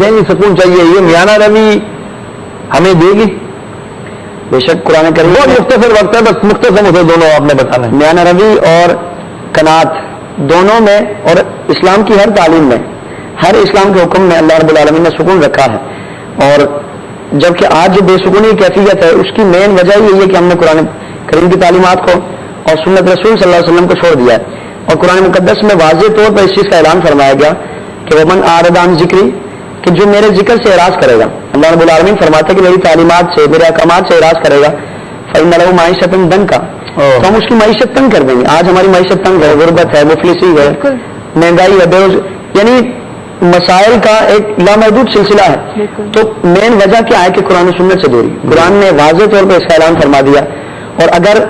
ذہنی سکون چاہیے، یہ میانہ روی ہمیں دے گی؟ بے شک قرآن کریم بہت مختصر وقت ہے، بس مختصر مجھے دونوں آپ نے بتانا ہے۔ میانہ روی اور قناعت دونوں میں اور اسلام کی ہر تعلیم میں، ہر اسلام کے حکم میں اللہ رب العالمین نے سکون رکھا ہے، اور جبکہ آج جو بے سکونی کی کیفیت ہے اس کی مین وجہ یہی ہے کہ ہم نے قرآن کریم کی تعلیمات کو اور سنت رسول صلی اللہ علیہ وسلم کو چھوڑ دیا ہے، اور قرآن مقدس میں واضح طور پر اس چیز کا اعلان فرمایا گیا کہ ومن اعرض عن ذکری، کہ جو میرے ذکر سے اعراض کرے گا، اللہ رب العالمین فرماتا ہے کہ میری تعلیمات سے، میرے احکامات سے اعراض کرے گا، فإن له معیشۃ ضنکا، تو ہم اس کی معیشت تنگ کر دیں گے۔ آج ہماری معیشت تنگ ہے، غربت ہے، مفلسی ہے، مہنگائی ہے، یعنی مسائل کا ایک لامحدود سلسلہ ہے۔ تو مین وجہ کیا ہے کہ قرآن و سنت سے دوری، قرآن نے واضح طور پہ اس کا اعلان فرما دیا، اور اگر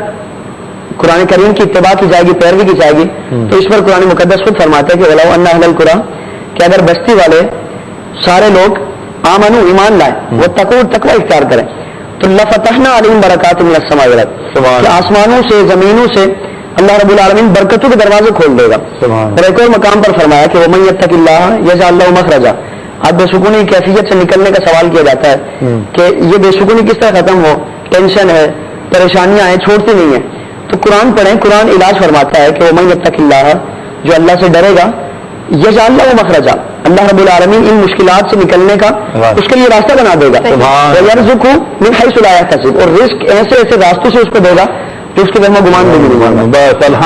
قرآن کریم کی اتباع کی جائے گی، پیروی کی جائے گی، تو اس پر قرآن مقدس خود فرماتا ہے کہ وَلَوْ أَنَّ أَهْلَ الْقُرَىٰ، کہ اگر بستی والے سارے لوگ آمنوا، ایمان لائیں، واتقوا، تقوی اختیار کریں، تو لَفَتَحْنَا عَلَيْهِمْ بَرَكَاتٍ مِّنَ السَّمَاءِ وَالْأَرْضِ، کہ آسمانوں سے، زمینوں سے اللہ رب العالمین برکتوں کے دروازے کھول دے گا۔ اور ایک اور مقام پر فرمایا کہ وَمَن يَتَّقِ اللَّهَ يَجْعَل لَّهُ مَخْرَجًا، آج بے سکونی کی کیفیت سے نکلنے کا سوال کیا جاتا ہے کہ یہ بے سکونی کس طرح ختم ہو، ٹینشن ہے، پریشانیاں ہیں، چھوڑتی نہیں ہیں، تو قرآن پڑھیں، قرآن علاج فرماتا ہے کہ وَمَن يَتَّقِ اللَّهَ، جو اللہ سے ڈرے گا، یجعل لہ مخرجا، اللہ رب العالمین ان مشکلات سے نکلنے کا اس کے لیے راستہ بنا دے گا، وَيَرْزُقْهُ مِنْ حَيْثُ لَا يَحْتَسِبُ، اور رزق ایسے ایسے راستوں سے اس کو دے گا جو اس کے دل میں گمان بھی نہیں ہوگا۔